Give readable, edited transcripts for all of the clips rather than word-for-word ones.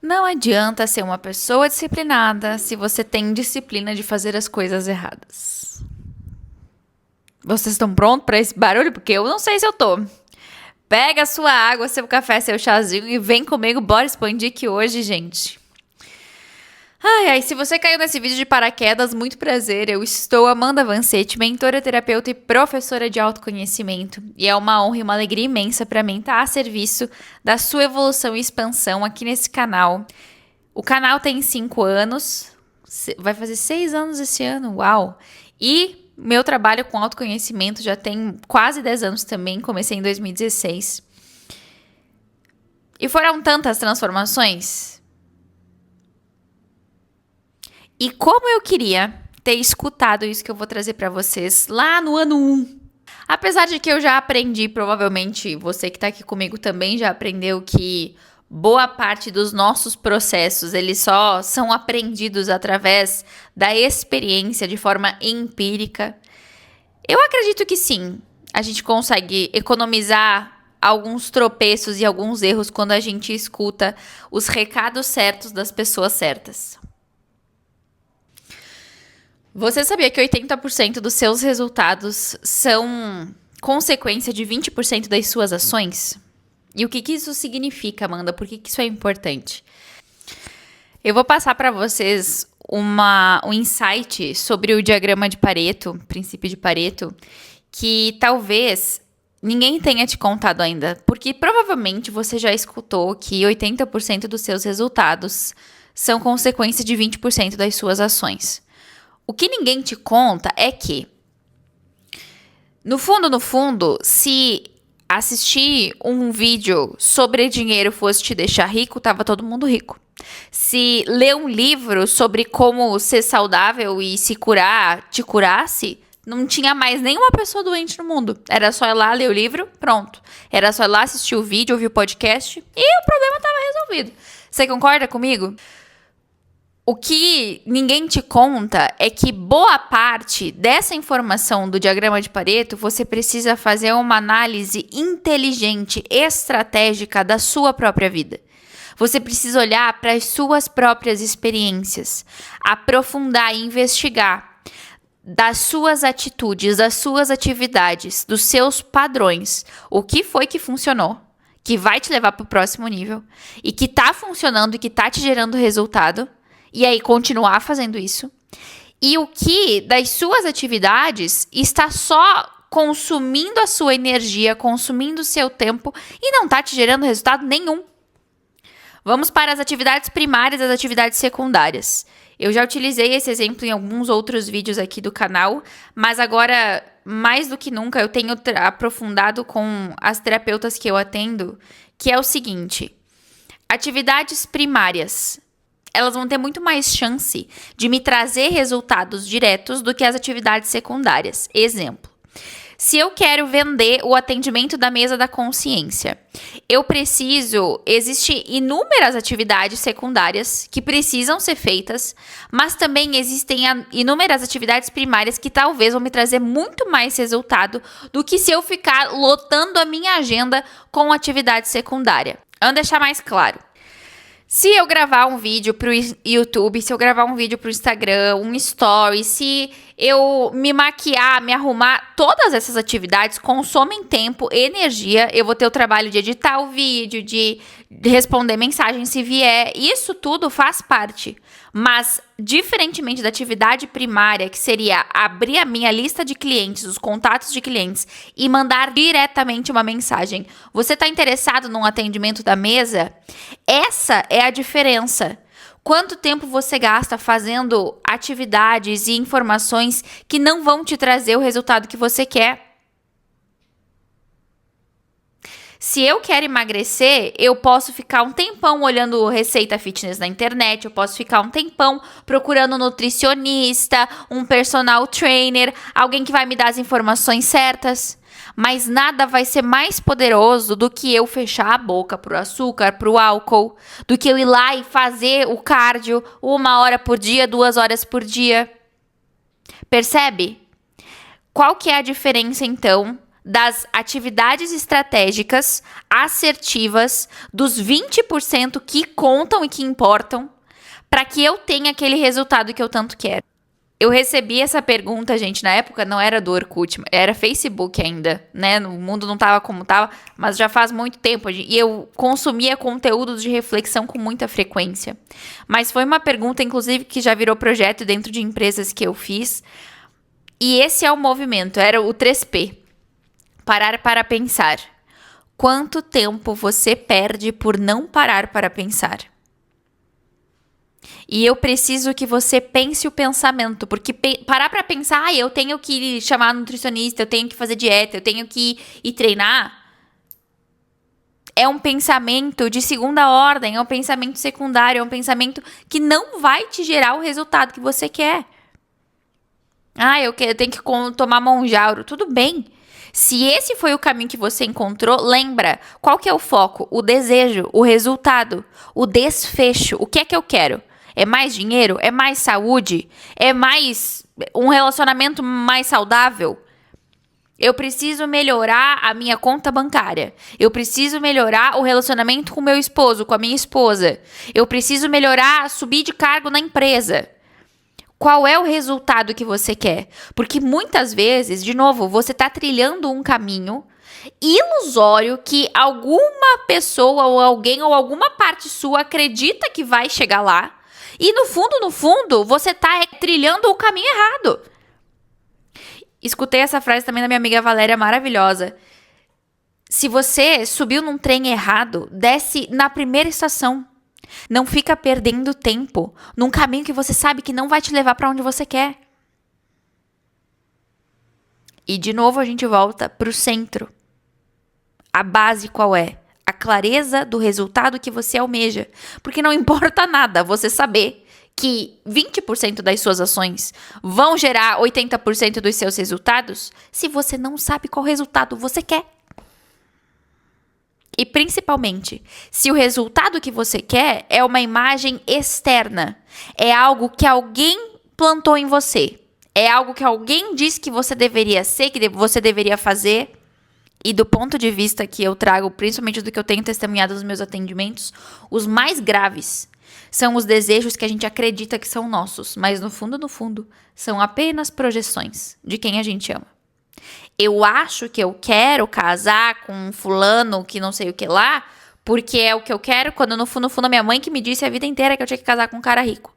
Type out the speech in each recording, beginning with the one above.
Não adianta ser uma pessoa disciplinada se você tem disciplina de fazer as coisas erradas. Vocês estão prontos para esse barulho? Porque eu não sei se eu tô. Pega a sua água, seu café, seu chazinho e vem comigo, bora expandir aqui hoje, gente. Ai, se você caiu nesse vídeo de paraquedas, muito prazer. Eu estou Amanda Vancetti, mentora, terapeuta e professora de autoconhecimento. E é uma honra e uma alegria imensa para mim estar a serviço da sua evolução e expansão aqui nesse canal. O canal tem 5 anos, vai fazer 6 anos esse ano, uau! E meu trabalho com autoconhecimento já tem quase 10 anos também, comecei em 2016. E foram tantas transformações. E como eu queria ter escutado isso que eu vou trazer para vocês lá no ano 1. Apesar de que eu já aprendi, provavelmente você que tá aqui comigo também já aprendeu que boa parte dos nossos processos, eles só são aprendidos através da experiência de forma empírica. Eu acredito que sim, a gente consegue economizar alguns tropeços e alguns erros quando a gente escuta os recados certos das pessoas certas. Você sabia que 80% dos seus resultados são consequência de 20% das suas ações? E o que isso significa, Amanda? Por que isso é importante? Eu vou passar para vocês um insight sobre o diagrama de Pareto, princípio de Pareto, que talvez ninguém tenha te contado ainda, porque provavelmente você já escutou que 80% dos seus resultados são consequência de 20% das suas ações. O que ninguém te conta é que, no fundo, se assistir um vídeo sobre dinheiro fosse te deixar rico, tava todo mundo rico. Se ler um livro sobre como ser saudável e se curar te curasse, não tinha mais nenhuma pessoa doente no mundo. Era só ir lá ler o livro, pronto. Era só ir lá assistir o vídeo, ouvir o podcast e o problema estava resolvido. Você concorda comigo? O que ninguém te conta é que boa parte dessa informação do diagrama de Pareto você precisa fazer uma análise inteligente, estratégica da sua própria vida. Você precisa olhar para as suas próprias experiências, aprofundar e investigar das suas atitudes, das suas atividades, dos seus padrões. O que foi que funcionou, que vai te levar para o próximo nível e que está funcionando e que está te gerando resultado. E aí, continuar fazendo isso. E o que das suas atividades está só consumindo a sua energia, consumindo o seu tempo e não está te gerando resultado nenhum. Vamos para as atividades primárias e as atividades secundárias. Eu já utilizei esse exemplo em alguns outros vídeos aqui do canal, mas agora, mais do que nunca, eu tenho aprofundado com as terapeutas que eu atendo, que é o seguinte: atividades primárias. Elas vão ter muito mais chance de me trazer resultados diretos do que as atividades secundárias. Exemplo: se eu quero vender o atendimento da mesa da consciência, existem inúmeras atividades secundárias que precisam ser feitas, mas também existem inúmeras atividades primárias que talvez vão me trazer muito mais resultado do que se eu ficar lotando a minha agenda com atividade secundária. Vamos deixar mais claro. Se eu gravar um vídeo pro YouTube, se eu gravar um vídeo pro Instagram, um story, se eu me maquiar, me arrumar, todas essas atividades consomem tempo, energia. Eu vou ter o trabalho de editar o vídeo, de responder mensagem se vier. Isso tudo faz parte. Mas, diferentemente da atividade primária, que seria abrir a minha lista de clientes, os contatos de clientes e mandar diretamente uma mensagem. Você está interessado num atendimento da mesa? Essa é a diferença. Quanto tempo você gasta fazendo atividades e informações que não vão te trazer o resultado que você quer? Se eu quero emagrecer, eu posso ficar um tempão olhando receita fitness na internet, eu posso ficar um tempão procurando um nutricionista, um personal trainer, alguém que vai me dar as informações certas. Mas nada vai ser mais poderoso do que eu fechar a boca pro açúcar, pro álcool, do que eu ir lá e fazer o cardio 1 hora por dia, 2 horas por dia. Percebe? Qual que é a diferença, então, das atividades estratégicas assertivas, dos 20% que contam e que importam, para que eu tenha aquele resultado que eu tanto quero. Eu recebi essa pergunta, gente, na época não era do Orkut, era Facebook ainda, né? O mundo não tava como tava, mas já faz muito tempo. E eu consumia conteúdo de reflexão com muita frequência. Mas foi uma pergunta, inclusive, que já virou projeto dentro de empresas que eu fiz. E esse é o movimento, era o 3P. Parar para pensar. Quanto tempo você perde por não parar para pensar? E eu preciso que você pense o pensamento, porque parar para pensar, eu tenho que chamar nutricionista, eu tenho que fazer dieta, eu tenho que ir treinar, é um pensamento de segunda ordem, é um pensamento secundário, é um pensamento que não vai te gerar o resultado que você quer. Eu tenho que tomar Monjauro, tudo bem. Se esse foi o caminho que você encontrou, lembra, qual que é o foco? O desejo, o resultado, o desfecho, o que é que eu quero? É mais dinheiro? É mais saúde? É mais um relacionamento mais saudável? Eu preciso melhorar a minha conta bancária. Eu preciso melhorar o relacionamento com meu esposo, com a minha esposa. Eu preciso melhorar, subir de cargo na empresa. Qual é o resultado que você quer? Porque muitas vezes, de novo, você está trilhando um caminho ilusório que alguma pessoa ou alguém ou alguma parte sua acredita que vai chegar lá. E no fundo, você tá trilhando o caminho errado. Escutei essa frase também da minha amiga Valéria, maravilhosa. Se você subiu num trem errado, desce na primeira estação. Não fica perdendo tempo num caminho que você sabe que não vai te levar para onde você quer. E de novo a gente volta pro centro. A base qual é? A clareza do resultado que você almeja. Porque não importa nada você saber que 20% das suas ações vão gerar 80% dos seus resultados se você não sabe qual resultado você quer. E principalmente, se o resultado que você quer é uma imagem externa, é algo que alguém plantou em você, é algo que alguém disse que você deveria ser, que você deveria fazer. E do ponto de vista que eu trago, principalmente do que eu tenho testemunhado nos meus atendimentos, os mais graves são os desejos que a gente acredita que são nossos, mas no fundo, são apenas projeções de quem a gente ama. Eu acho que eu quero casar com um fulano que não sei o que lá, porque é o que eu quero, quando no fundo a minha mãe que me disse a vida inteira que eu tinha que casar com um cara rico.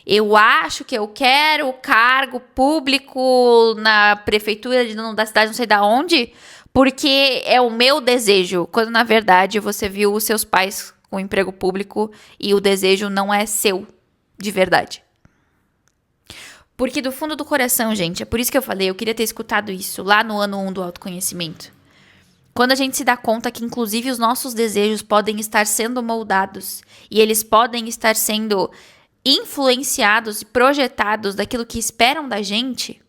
Eu acho que eu quero o cargo público na prefeitura da cidade não sei da onde, porque é o meu desejo, quando na verdade você viu os seus pais com emprego público e o desejo não é seu, de verdade. Porque do fundo do coração, gente, é por isso que eu falei, eu queria ter escutado isso lá no ano 1 do autoconhecimento. Quando a gente se dá conta que inclusive os nossos desejos podem estar sendo moldados e eles podem estar sendo influenciados e projetados daquilo que esperam da gente.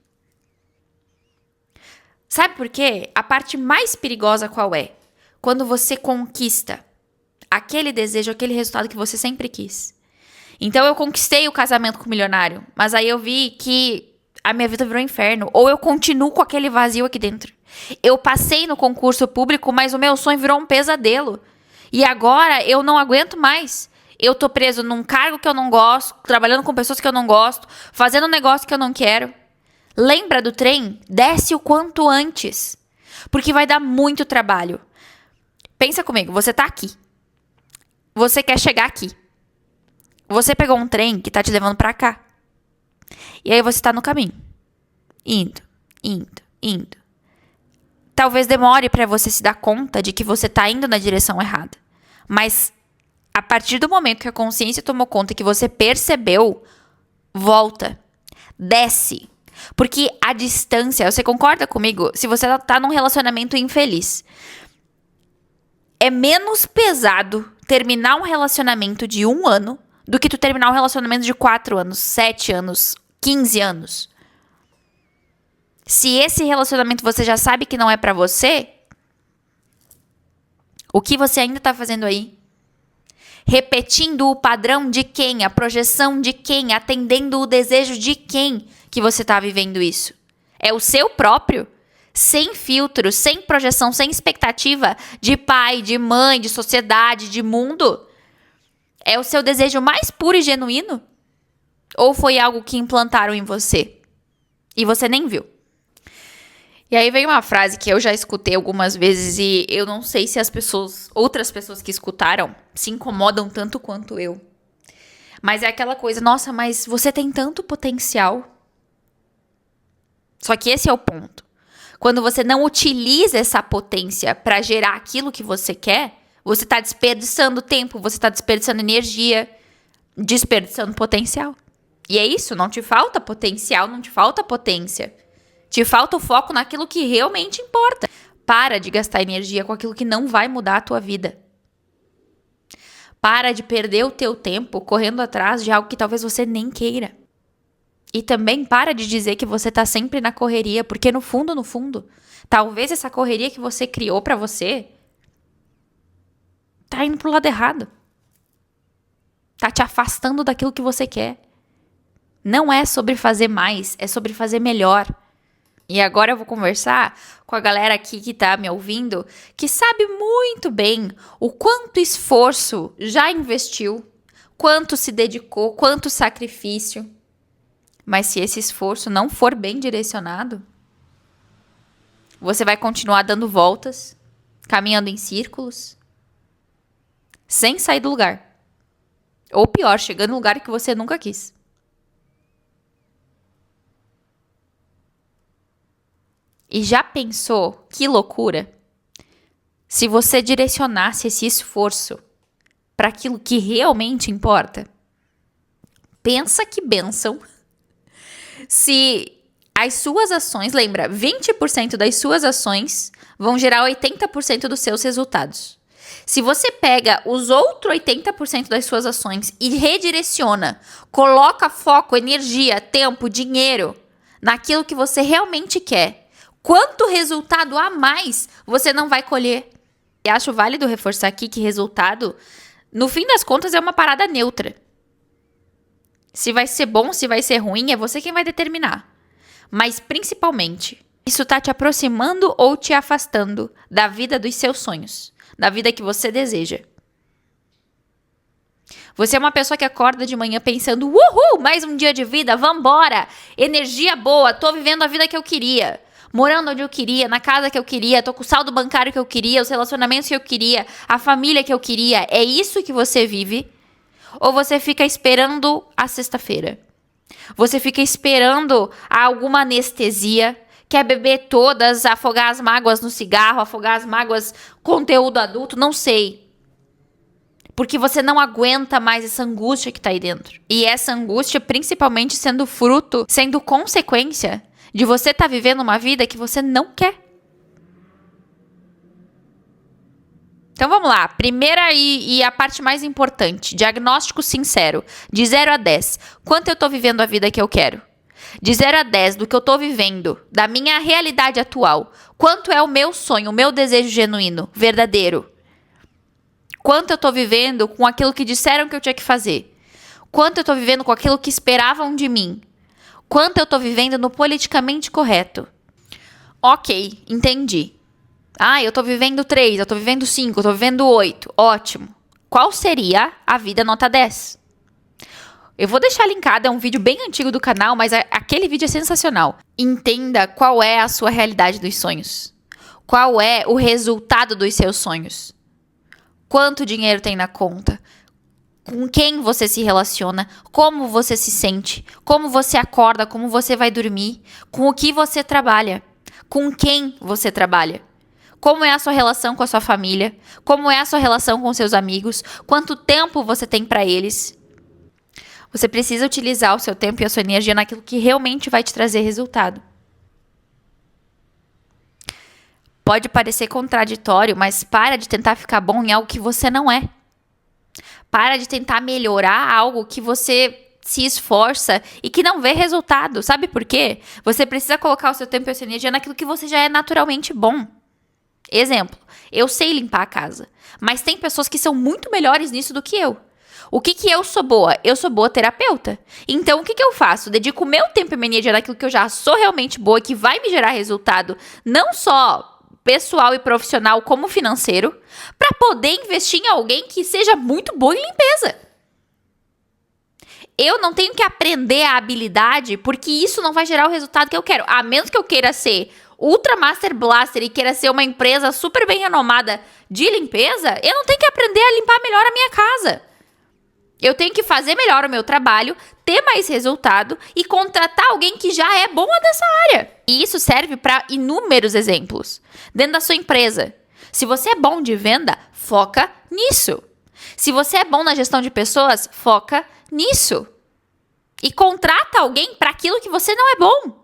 Sabe por quê? A parte mais perigosa qual é? Quando você conquista aquele desejo, aquele resultado que você sempre quis. Então eu conquistei o casamento com o milionário, mas aí eu vi que a minha vida virou um inferno. Ou eu continuo com aquele vazio aqui dentro. Eu passei no concurso público, mas o meu sonho virou um pesadelo. E agora eu não aguento mais. Eu tô preso num cargo que eu não gosto, trabalhando com pessoas que eu não gosto, fazendo um negócio que eu não quero. Lembra do trem? Desce o quanto antes. Porque vai dar muito trabalho. Pensa comigo, você tá aqui. Você quer chegar aqui. Você pegou um trem que tá te levando pra cá. E aí você tá no caminho. Indo. Talvez demore pra você se dar conta de que você tá indo na direção errada. Mas a partir do momento que a consciência tomou conta e que você percebeu, volta. Desce. Porque a distância, você concorda comigo? Se você tá num relacionamento infeliz, é menos pesado terminar um relacionamento de 1 ano do que tu terminar um relacionamento de 4 anos, 7 anos, 15 anos. Se esse relacionamento você já sabe que não é pra você, o que você ainda tá fazendo aí? Repetindo o padrão de quem? A projeção de quem? Atendendo o desejo de quem que você tá vivendo isso? É o seu próprio? sem filtro, sem projeção, sem expectativa de pai, de mãe, de sociedade, de mundo, é o seu desejo mais puro e genuíno? Ou foi algo que implantaram em você e você nem viu? E aí vem uma frase que eu já escutei algumas vezes e eu não sei se outras pessoas que escutaram, se incomodam tanto quanto eu. Mas é aquela coisa, nossa, mas você tem tanto potencial. Só que esse é o ponto. Quando você não utiliza essa potência para gerar aquilo que você quer, você está desperdiçando tempo, você está desperdiçando energia, desperdiçando potencial. E é isso, não te falta potencial, não te falta potência. Te falta o foco naquilo que realmente importa. Para de gastar energia com aquilo que não vai mudar a tua vida. Para de perder o teu tempo correndo atrás de algo que talvez você nem queira. E também para de dizer que você tá sempre na correria, porque no fundo, talvez essa correria que você criou pra você tá indo pro lado errado. Tá te afastando daquilo que você quer. Não é sobre fazer mais, é sobre fazer melhor. E agora eu vou conversar com a galera aqui que tá me ouvindo, que sabe muito bem o quanto esforço já investiu, quanto se dedicou, quanto sacrifício. Mas se esse esforço não for bem direcionado, você vai continuar dando voltas, caminhando em círculos, sem sair do lugar. Ou pior, chegando no lugar que você nunca quis. E já pensou que loucura se você direcionasse esse esforço para aquilo que realmente importa? Pensa que bênção. Se as suas ações, lembra, 20% das suas ações vão gerar 80% dos seus resultados. Se você pega os outros 80% das suas ações e redireciona, coloca foco, energia, tempo, dinheiro naquilo que você realmente quer, quanto resultado a mais você não vai colher? E acho válido reforçar aqui que resultado, no fim das contas, é uma parada neutra. Se vai ser bom, se vai ser ruim, é você quem vai determinar. Mas, principalmente, isso tá te aproximando ou te afastando da vida dos seus sonhos, da vida que você deseja. Você é uma pessoa que acorda de manhã pensando, uhul, mais um dia de vida, vambora, energia boa, tô vivendo a vida que eu queria, morando onde eu queria, na casa que eu queria, tô com o saldo bancário que eu queria, os relacionamentos que eu queria, a família que eu queria. É isso que você vive? Ou você fica esperando a sexta-feira? Você fica esperando alguma anestesia, quer beber todas, afogar as mágoas no cigarro, afogar as mágoas conteúdo adulto, não sei. Porque você não aguenta mais essa angústia que tá aí dentro. E essa angústia principalmente sendo fruto, sendo consequência de você estar vivendo uma vida que você não quer. Então vamos lá, primeira e a parte mais importante, diagnóstico sincero, de 0 a 10, quanto eu tô vivendo a vida que eu quero? De 0 a 10, do que eu tô vivendo, da minha realidade atual, quanto é o meu sonho, o meu desejo genuíno, verdadeiro? Quanto eu tô vivendo com aquilo que disseram que eu tinha que fazer? Quanto eu tô vivendo com aquilo que esperavam de mim? Quanto eu tô vivendo no politicamente correto? Ok, entendi. Eu tô vivendo 3, eu tô vivendo 5, eu tô vivendo 8. Ótimo. Qual seria a vida nota 10? Eu vou deixar linkado, é um vídeo bem antigo do canal, mas aquele vídeo é sensacional. Entenda qual é a sua realidade dos sonhos. Qual é o resultado dos seus sonhos. Quanto dinheiro tem na conta. Com quem você se relaciona. Como você se sente. Como você acorda, como você vai dormir. Com o que você trabalha. Com quem você trabalha. Como é a sua relação com a sua família? Como é a sua relação com seus amigos? Quanto tempo você tem para eles? Você precisa utilizar o seu tempo e a sua energia naquilo que realmente vai te trazer resultado. Pode parecer contraditório, mas para de tentar ficar bom em algo que você não é. Para de tentar melhorar algo que você se esforça e que não vê resultado. Sabe por quê? Você precisa colocar o seu tempo e a sua energia naquilo que você já é naturalmente bom. Exemplo, eu sei limpar a casa, mas tem pessoas que são muito melhores nisso do que eu. O que eu sou boa? Eu sou boa terapeuta. Então, o que eu faço? Dedico meu tempo e minha energia naquilo que eu já sou realmente boa, que vai me gerar resultado, não só pessoal e profissional, como financeiro, para poder investir em alguém que seja muito bom em limpeza. Eu não tenho que aprender a habilidade, porque isso não vai gerar o resultado que eu quero. A menos que eu queira ser Ultra Master Blaster e queira ser uma empresa super bem renomada de limpeza, eu não tenho que aprender a limpar melhor a minha casa. Eu tenho que fazer melhor o meu trabalho, ter mais resultado e contratar alguém que já é bom nessa área. E isso serve para inúmeros exemplos. Dentro da sua empresa, se você é bom de venda, foca nisso. Se você é bom na gestão de pessoas, foca nisso. E contrata alguém para aquilo que você não é bom.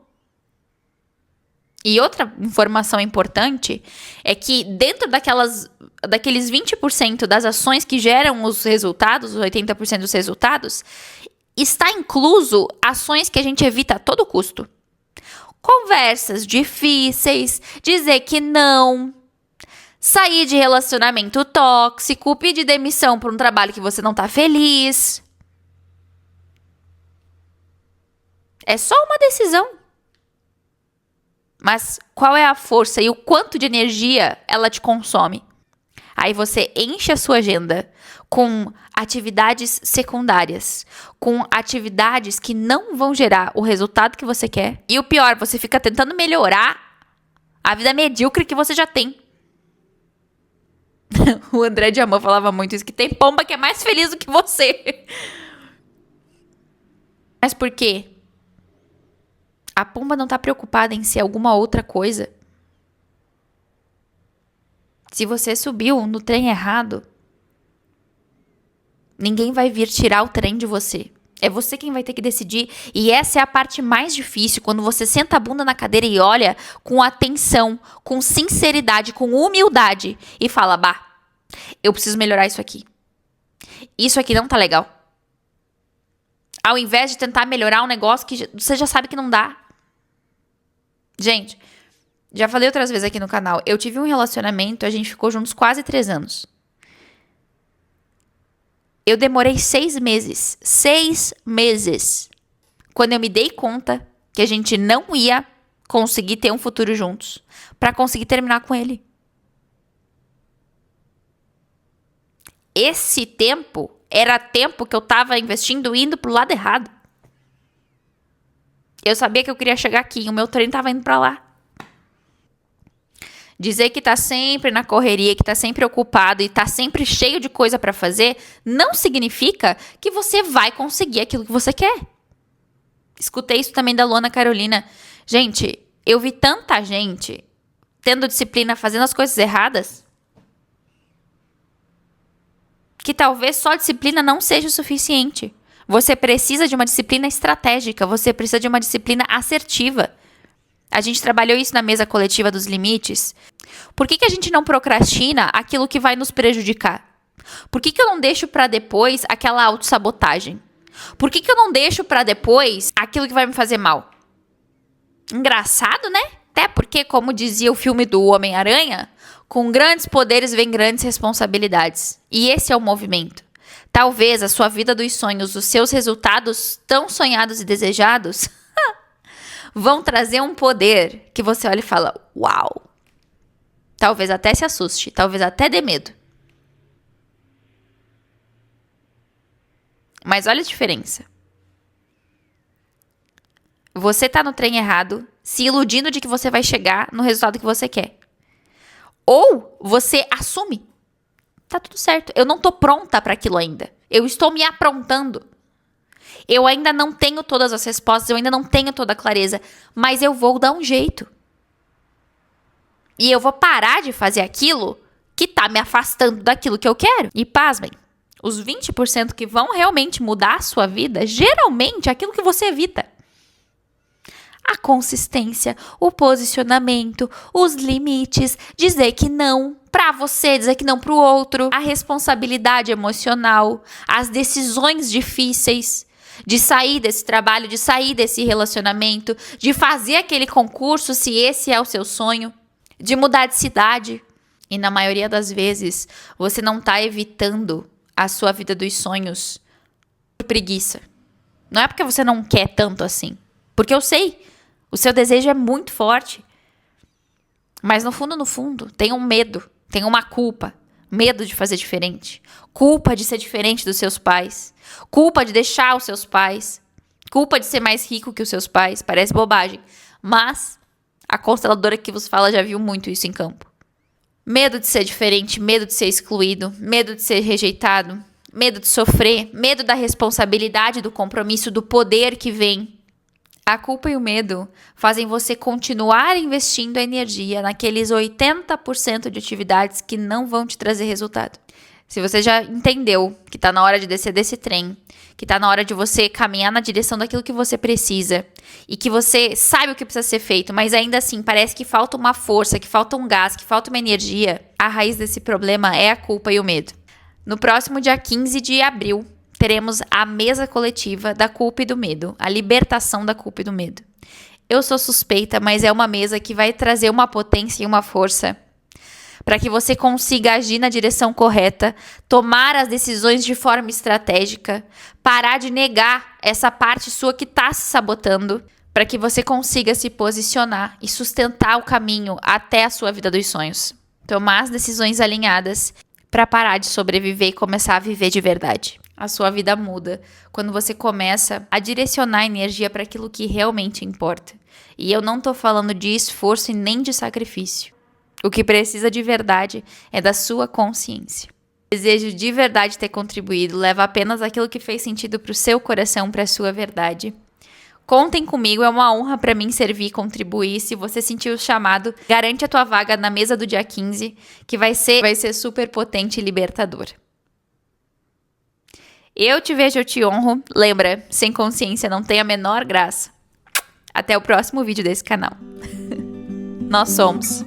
E outra informação importante é que dentro daqueles 20% das ações que geram os resultados, os 80% dos resultados, está incluso ações que a gente evita a todo custo. Conversas difíceis, dizer que não, sair de relacionamento tóxico, pedir demissão por um trabalho que você não está feliz. É só uma decisão. Mas qual é a força e o quanto de energia ela te consome? Aí você enche a sua agenda com atividades secundárias, com atividades que não vão gerar o resultado que você quer. E o pior, você fica tentando melhorar a vida medíocre que você já tem. O André de Amor falava muito isso, que tem pomba que é mais feliz do que você. Mas por quê? A pomba não está preocupada em ser alguma outra coisa. Se você subiu no trem errado, ninguém vai vir tirar o trem de você. É você quem vai ter que decidir. E essa é a parte mais difícil, quando você senta a bunda na cadeira e olha com atenção, com sinceridade, com humildade e fala, bah, eu preciso melhorar isso aqui. Isso aqui não tá legal. Ao invés de tentar melhorar um negócio que você já sabe que não dá. Gente, já falei outras vezes aqui no canal, eu tive um relacionamento, a gente ficou juntos quase 3 anos. Eu demorei 6 meses. 6 meses. Quando eu me dei conta que a gente não ia conseguir ter um futuro juntos, pra conseguir terminar com ele. Esse tempo era tempo que eu tava investindo indo pro lado errado. Eu sabia que eu queria chegar aqui e o meu trem tava indo pra lá. Dizer que tá sempre na correria, que tá sempre ocupado e tá sempre cheio de coisa pra fazer, não significa que você vai conseguir aquilo que você quer. Escutei isso também da Luana Carolina. Gente, eu vi tanta gente tendo disciplina, fazendo as coisas erradas, que talvez só disciplina não seja o suficiente. Você precisa de uma disciplina estratégica, você precisa de uma disciplina assertiva. A gente trabalhou isso na mesa coletiva dos limites. Por que a gente não procrastina aquilo que vai nos prejudicar? Por que eu não deixo para depois aquela autossabotagem? Por que eu não deixo para depois aquilo que vai me fazer mal? Engraçado, né? Até porque, como dizia o filme do Homem-Aranha, com grandes poderes vem grandes responsabilidades. E esse é o movimento. Talvez a sua vida dos sonhos, os seus resultados tão sonhados e desejados, vão trazer um poder que você olha e fala, uau. Talvez até se assuste, talvez até dê medo. Mas olha a diferença. Você tá no trem errado, se iludindo de que você vai chegar no resultado que você quer. Ou você assume. Tá tudo certo. Eu não tô pronta para aquilo ainda. Eu estou me aprontando. Eu ainda não tenho todas as respostas, eu ainda não tenho toda a clareza, mas eu vou dar um jeito. E eu vou parar de fazer aquilo que tá me afastando daquilo que eu quero. E pasmem, os 20% que vão realmente mudar a sua vida, geralmente é aquilo que você evita. A consistência, o posicionamento, os limites, dizer que não pra você, dizer que não pro outro, a responsabilidade emocional, as decisões difíceis de sair desse trabalho, de sair desse relacionamento, de fazer aquele concurso se esse é o seu sonho, de mudar de cidade. E na maioria das vezes, você não tá evitando a sua vida dos sonhos por preguiça. Não é porque você não quer tanto assim. Porque eu sei, o seu desejo é muito forte. Mas no fundo, tem um medo, tem uma culpa. Medo de fazer diferente. Culpa de ser diferente dos seus pais. Culpa de deixar os seus pais. Culpa de ser mais rico que os seus pais. Parece bobagem. Mas a consteladora que vos fala já viu muito isso em campo. Medo de ser diferente, medo de ser excluído, medo de ser rejeitado, medo de sofrer, medo da responsabilidade, do compromisso, do poder que vem. A culpa e o medo fazem você continuar investindo a energia naqueles 80% de atividades que não vão te trazer resultado. Se você já entendeu que está na hora de descer desse trem, que está na hora de você caminhar na direção daquilo que você precisa e que você sabe o que precisa ser feito, mas ainda assim parece que falta uma força, que falta um gás, que falta uma energia, a raiz desse problema é a culpa e o medo. No próximo dia 15 de abril, teremos a mesa coletiva da culpa e do medo, a libertação da culpa e do medo. Eu sou suspeita, mas é uma mesa que vai trazer uma potência e uma força para que você consiga agir na direção correta, tomar as decisões de forma estratégica, parar de negar essa parte sua que está se sabotando, para que você consiga se posicionar e sustentar o caminho até a sua vida dos sonhos. Tomar as decisões alinhadas para parar de sobreviver e começar a viver de verdade. A sua vida muda quando você começa a direcionar a energia para aquilo que realmente importa. E eu não estou falando de esforço e nem de sacrifício. O que precisa de verdade é da sua consciência. Desejo de verdade ter contribuído, leva apenas aquilo que fez sentido para o seu coração, para a sua verdade. Contem comigo, é uma honra para mim servir e contribuir. Se você sentiu o chamado, garante a tua vaga na mesa do dia 15, que vai ser super potente e libertador. Eu te vejo, eu te honro. Lembra, sem consciência não tem a menor graça. Até o próximo vídeo desse canal. Nós somos